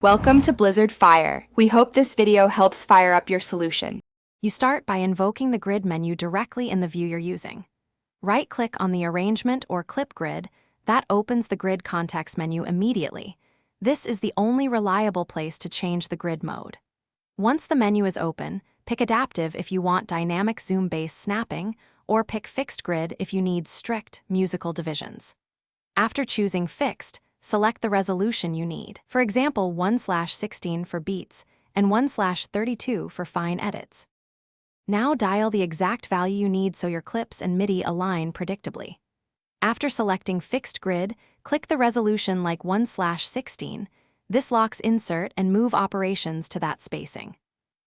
Welcome to Blizzard Fire. We hope this video helps fire up your solution. You start by invoking the grid menu directly in the view you're using. Right-click on the Arrangement or Clip grid. That opens the grid context menu immediately. This is the only reliable place to change the grid mode. Once the menu is open, pick Adaptive if you want dynamic zoom-based snapping, or pick Fixed Grid if you need strict musical divisions. After choosing Fixed, select the resolution you need. For example, 1/16 for beats and 1/32 for fine edits. Now dial the exact value you need so your clips and MIDI align predictably. After selecting Fixed Grid, click the resolution like 1/16. This locks insert and move operations to that spacing.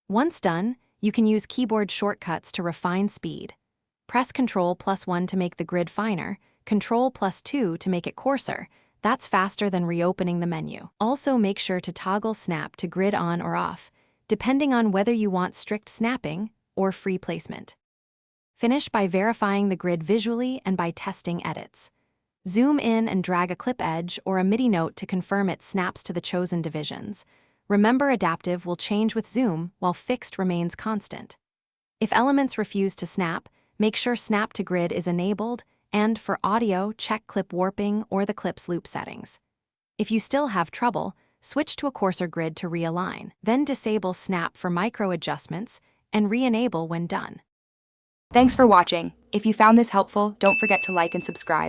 Once done, you can use keyboard shortcuts to refine speed. Press Ctrl+1 to make the grid finer, Ctrl+2 to make it coarser. That's faster than reopening the menu. Also, make sure to toggle snap to grid on or off, depending on whether you want strict snapping or free placement. Finish by verifying the grid visually and by testing edits. Zoom in and drag a clip edge or a MIDI note to confirm it snaps to the chosen divisions. Remember, Adaptive will change with zoom while Fixed remains constant. If elements refuse to snap, make sure Snap to Grid is enabled, and for audio, check clip warping or the clip's loop settings. If you still have trouble, switch to a coarser grid to realign, then disable Snap for micro adjustments and re-enable when done. Thanks for watching. If you found this helpful, don't forget to like and subscribe.